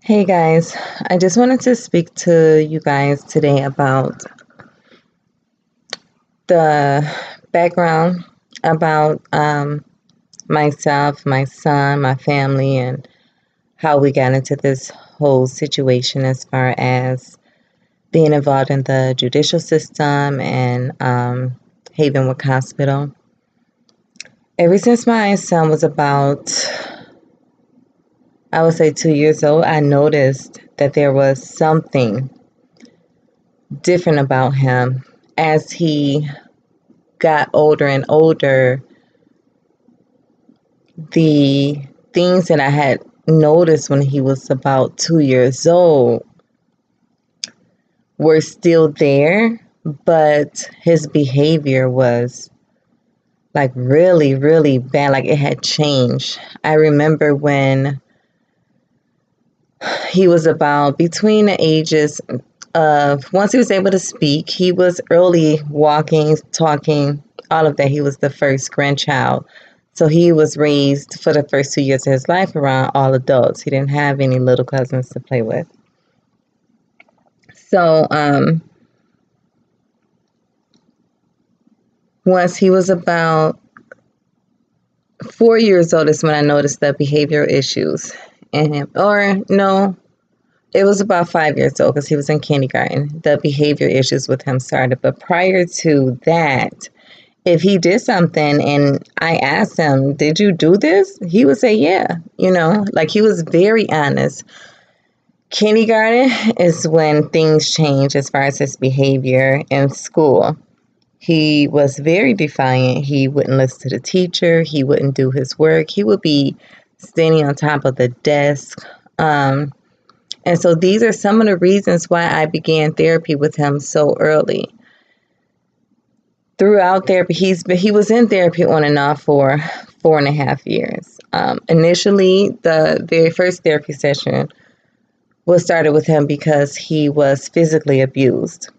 Hey guys, I just wanted to speak to you guys today about the background about myself, my son, my family, and how we got into this whole situation as far as being involved in the judicial system and Havenwood Hospital. Ever since my son was about, I would say, 2 years old, I noticed that there was something different about him. As he got older and older, the things that I had noticed when he was about 2 years old were still there, but his behavior was like really, really bad. Like it had changed. I remember when he was about between the ages of, once he was able to speak, he was early walking, talking, all of that. He was the first grandchild. So he was raised for the first 2 years of his life around all adults. He didn't have any little cousins to play with. So once he was about 4 years old is when I noticed the behavioral issues in him. Or no, it was about 5 years old because he was in kindergarten. The behavior issues with him started. But prior to that, if he did something and I asked him, did you do this? He would say, yeah. Like he was very honest. Kindergarten is when things change as far as his behavior in school. He was very defiant. He wouldn't listen to the teacher. He wouldn't do his work. He would be standing on top of the desk. And so these are some of the reasons why I began therapy with him so early. Throughout therapy, he was in therapy on and off for 4.5 years. Initially, the very first therapy session was started with him because he was physically abused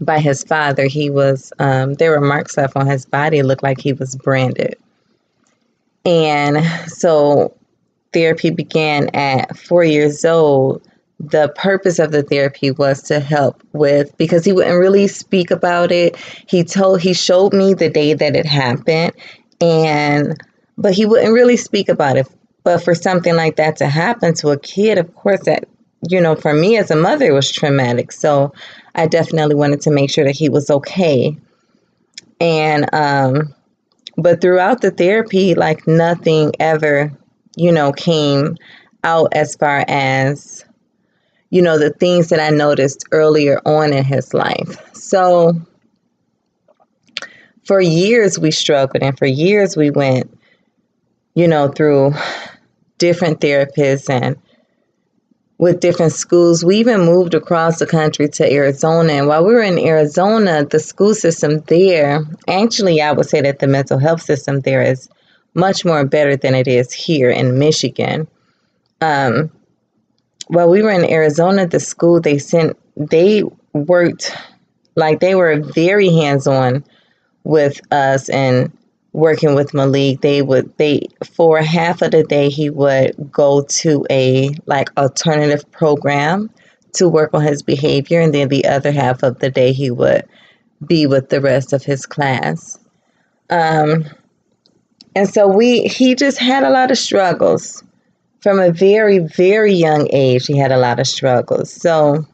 by his father. He was there were marks left on his body. It looked like he was branded. And so therapy began at 4 years old. The purpose of the therapy was to help with, because he wouldn't really speak about it. He showed me the day that it happened, but he wouldn't really speak about it. But for something like that to happen to a kid, of course, that, for me as a mother, it was traumatic. So I definitely wanted to make sure that he was okay. And, but throughout the therapy, like nothing ever, came out as far as, the things that I noticed earlier on in his life. So for years we struggled, and for years we went, through different therapists and with different schools. We even moved across the country to Arizona. And while we were in Arizona, the school system there, actually, I would say that the mental health system there is much more better than it is here in Michigan. While we were in Arizona, the school they worked, like they were very hands-on with us and working with Malik. For half of the day, he would go to a alternative program to work on his behavior. And then the other half of the day, he would be with the rest of his class. And so he just had a lot of struggles. From a very, very young age, he had a lot of struggles. So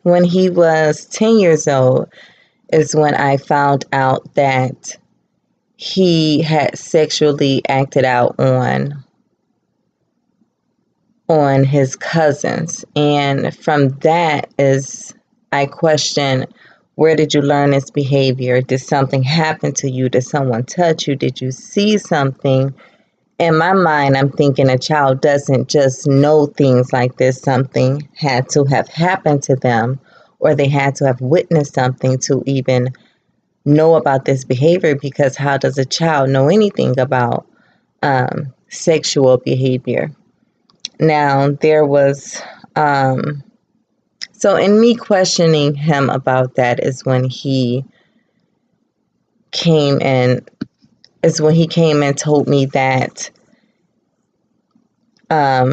when he was 10 years old is when I found out that he had sexually acted out on his cousins. And from that is I questioned, where did you learn this behavior? Did something happen to you? Did someone touch you? Did you see something? In my mind, I'm thinking a child doesn't just know things like this. Something had to have happened to them, or they had to have witnessed something to even know about this behavior, because how does a child know anything about sexual behavior? Now, there was, so in me questioning him about that is when he came and told me that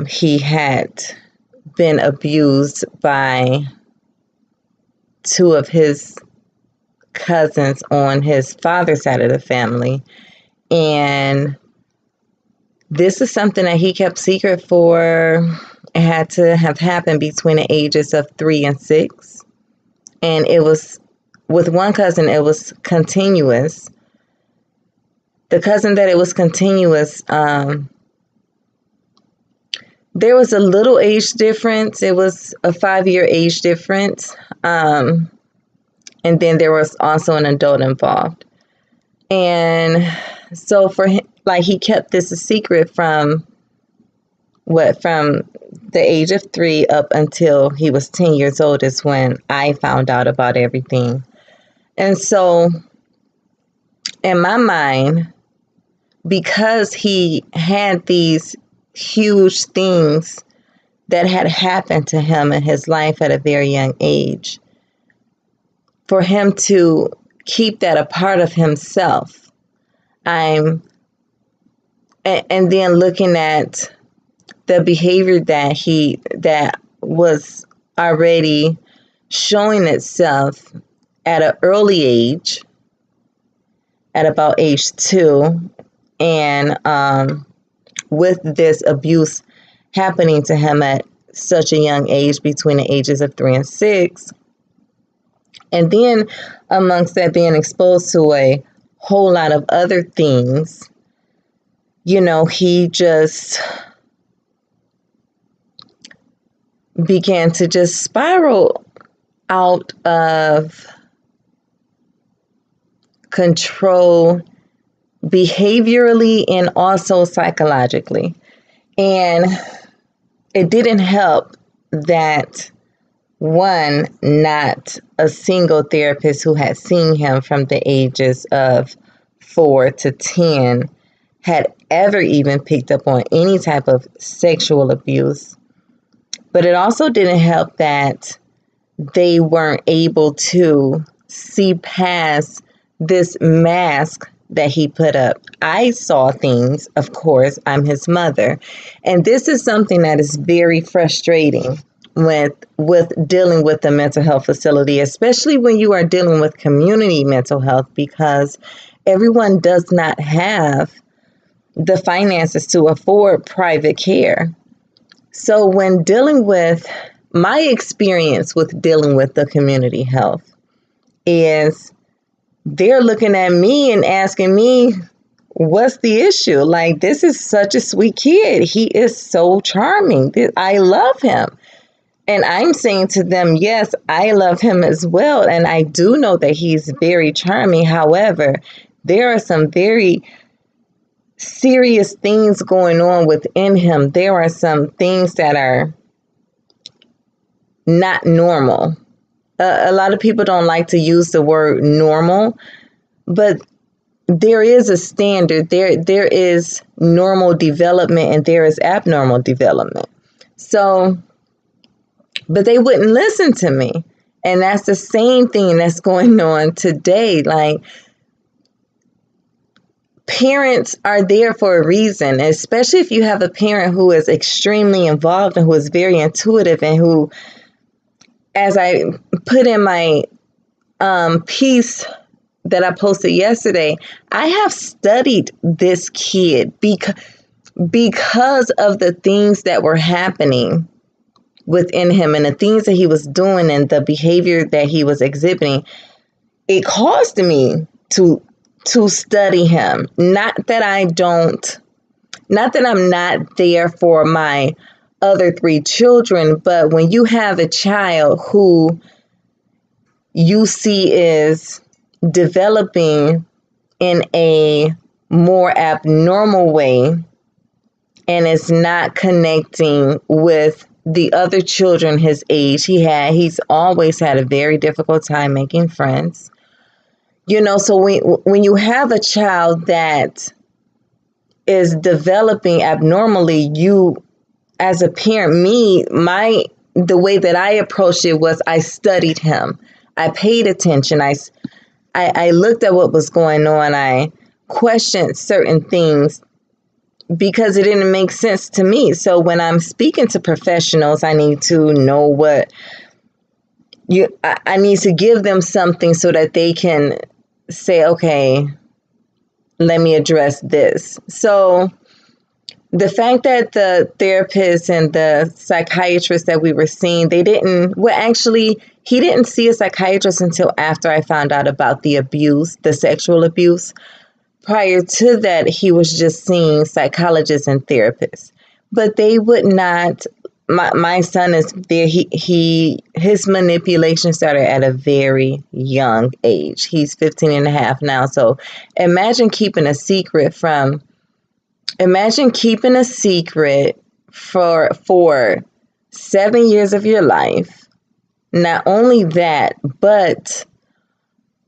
he had been abused by two of his cousins on his father's side of the family. And this is something that he kept secret for. It had to have happened between the ages of 3 and 6. And it was, with one cousin, it was continuous. The cousin that it was continuous, there was a little age difference. It was a 5-year age difference. And then there was also an adult involved. And so for him, like, he kept this a secret from the age of 3 up until he was 10 years old is when I found out about everything. And so in my mind, because he had these huge things that had happened to him in his life at a very young age, for him to keep that a part of himself, and then looking at the behavior that was already showing itself at an early age, at about age 2, and with this abuse happening to him at such a young age, between the ages of 3 and 6, and then amongst that, being exposed to a whole lot of other things, he just began to just spiral out of control behaviorally and also psychologically. And it didn't help that, one, not a single therapist who had seen him from the ages of 4 to 10 had ever even picked up on any type of sexual abuse. But it also didn't help that they weren't able to see past this mask that he put up. I saw things, of course, I'm his mother. And this is something that is very frustrating with dealing with the mental health facility, especially when you are dealing with community mental health, because everyone does not have the finances to afford private care. So when dealing with my experience with dealing with the community health is they're looking at me and asking me, what's the issue? Like, this is such a sweet kid. He is so charming. I love him. And I'm saying to them, yes, I love him as well. And I do know that he's very charming. However, there are some very serious things going on within him. There are some things that are not normal. A lot of people don't like to use the word normal, but there is a standard. There is normal development and there is abnormal development. So, but they wouldn't listen to me. And that's the same thing that's going on today. Like, parents are there for a reason, especially if you have a parent who is extremely involved and who is very intuitive and who, as I put in my piece that I posted yesterday, I have studied this kid because of the things that were happening within him and the things that he was doing and the behavior that he was exhibiting. It caused me to study him. Not that I'm not there for my other 3 children, but when you have a child who you see is developing in a more abnormal way and is not connecting with the other children his age, he's always had a very difficult time making friends. So when you have a child that is developing abnormally, you, as a parent, the way that I approached it was I studied him. I paid attention. I looked at what was going on. I questioned certain things because it didn't make sense to me. So when I'm speaking to professionals, I need to know I need to give them something so that they can say, okay, let me address this. So the fact that the therapist and the psychiatrist that we were seeing, he didn't see a psychiatrist until after I found out about the abuse, the sexual abuse. Prior to that, he was just seeing psychologists and therapists. But they would not, my son is there, his manipulation started at a very young age. He's 15 and a half now. So imagine keeping a secret for 7 years of your life. Not only that, but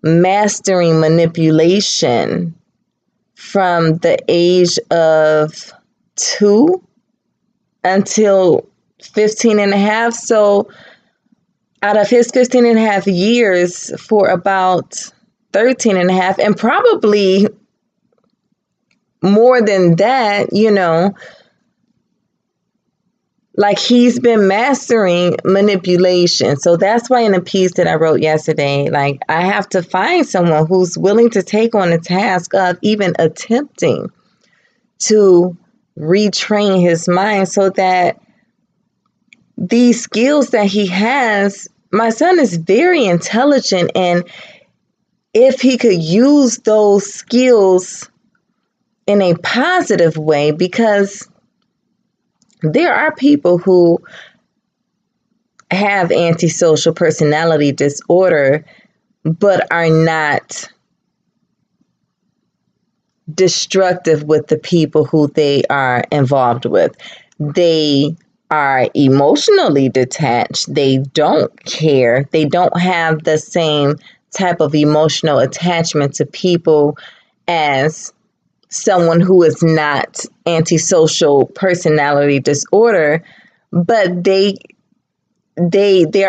mastering manipulation from the age of 2 until 15 and a half. So out of his 15 and a half years, for about 13 and a half, and probably more than that, like he's been mastering manipulation. So that's why in a piece that I wrote yesterday, like I have to find someone who's willing to take on the task of even attempting to retrain his mind so that these skills that he has, my son is very intelligent, and if he could use those skills in a positive way, because there are people who have antisocial personality disorder, but are not destructive with the people who they are involved with. They are emotionally detached. They don't care. They don't have the same type of emotional attachment to people as someone who is not antisocial personality disorder, but there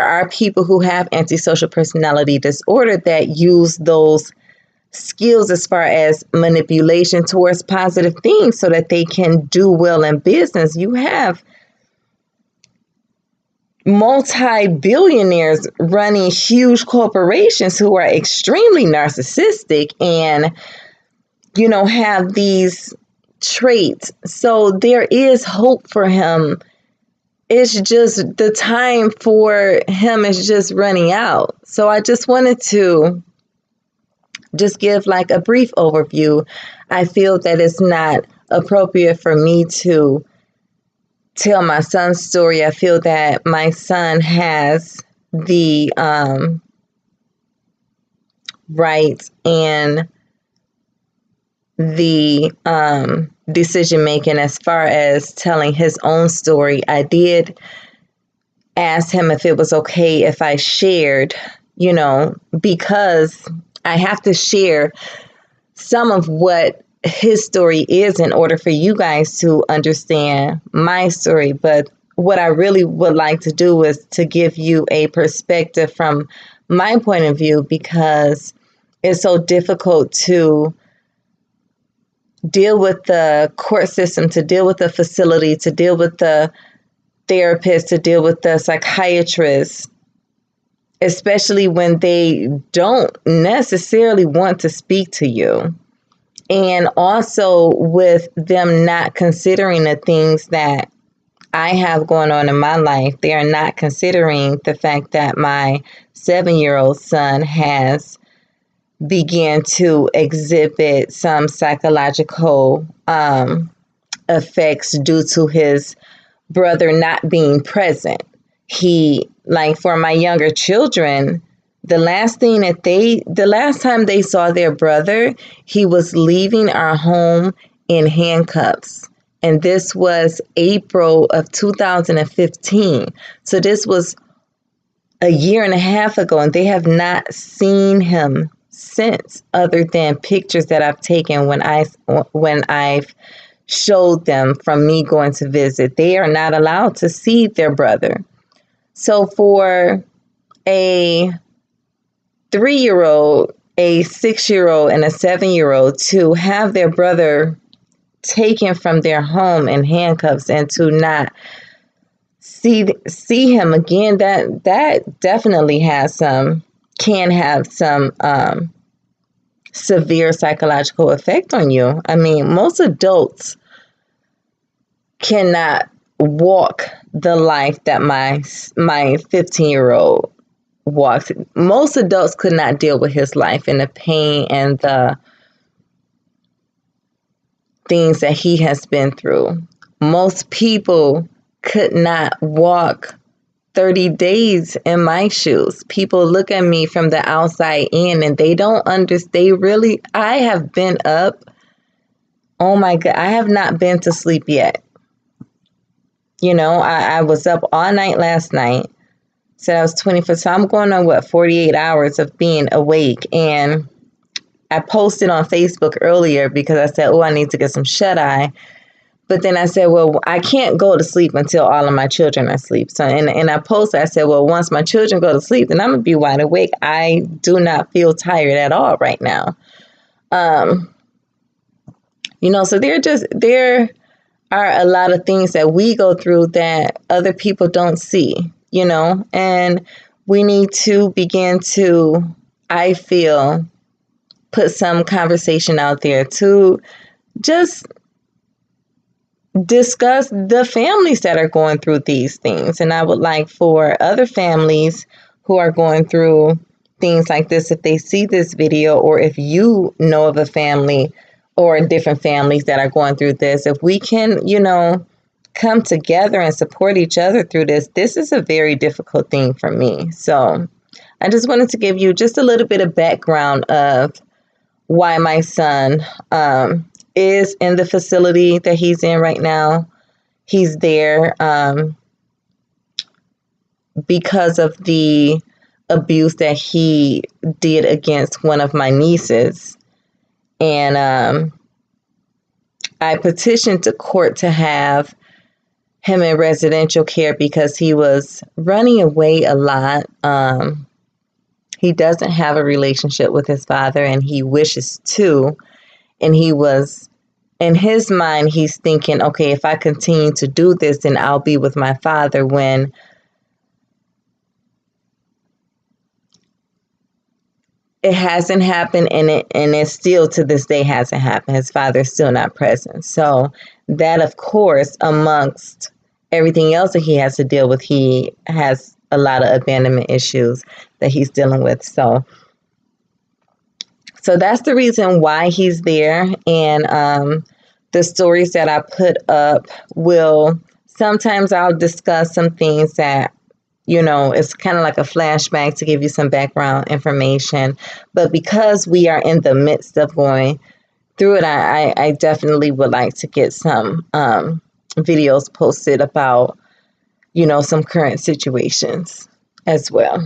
are people who have antisocial personality disorder that use those skills as far as manipulation towards positive things so that they can do well in business. You have multi-billionaires running huge corporations who are extremely narcissistic and have these traits. So there is hope for him. It's just the time for him is just running out. So I just wanted to just give like a brief overview. I feel that it's not appropriate for me to tell my son's story. I feel that my son has the right and the decision making as far as telling his own story. I did ask him if it was okay if I shared, because I have to share some of what his story is in order for you guys to understand my story. But what I really would like to do is to give you a perspective from my point of view, because it's so difficult to deal with the court system, to deal with the facility, to deal with the therapist, to deal with the psychiatrist, especially when they don't necessarily want to speak to you. And also with them not considering the things that I have going on in my life. They are not considering the fact that my 7-year-old son has began to exhibit some psychological effects due to his brother not being present. For my younger children, the last time they saw their brother, he was leaving our home in handcuffs. And this was April of 2015. So this was a year and a half ago, and they have not seen him since, other than pictures that I've taken when I've showed them from me going to visit. They are not allowed to see their brother. So for a 3-year-old, a 6-year-old, and a 7-year-old to have their brother taken from their home in handcuffs and to not see him again, that definitely can have some severe psychological effect on you. I mean, most adults cannot walk the life that my 15-year-old walks. Most adults could not deal with his life and the pain and the things that he has been through. Most people could not walk 30 days in my shoes. People look at me from the outside in and they don't understand. I have been up. Oh my God, I have not been to sleep yet. You know, I was up all night last night. So I was 24. So I'm going on 48 hours of being awake. And I posted on Facebook earlier because I said, I need to get some shut eye. But then I said, well, I can't go to sleep until all of my children are asleep. So, and I posted, I said, well, once my children go to sleep, then I'm going to be wide awake. I do not feel tired at all right now. So there are a lot of things that we go through that other people don't see, and we need to begin to, I feel, put some conversation out there to just discuss the families that are going through these things. And I would like for other families who are going through things like this, if they see this video, or if you know of a family or different families that are going through this, if we can, come together and support each other through this. This is a very difficult thing for me. So I just wanted to give you just a little bit of background of why my son is in the facility that he's in right now. He's there because of the abuse that he did against one of my nieces. And I petitioned to court to have him in residential care because he was running away a lot. He doesn't have a relationship with his father, and he wishes to. And in his mind, he's thinking, okay, if I continue to do this, then I'll be with my father, when it hasn't happened, and it still to this day hasn't happened. His father is still not present. So that, of course, amongst everything else that he has to deal with, he has a lot of abandonment issues that he's dealing with. So that's the reason why he's there. And the stories that I put up sometimes I'll discuss some things that, it's kind of like a flashback to give you some background information. But because we are in the midst of going through it, I definitely would like to get some videos posted about, some current situations as well.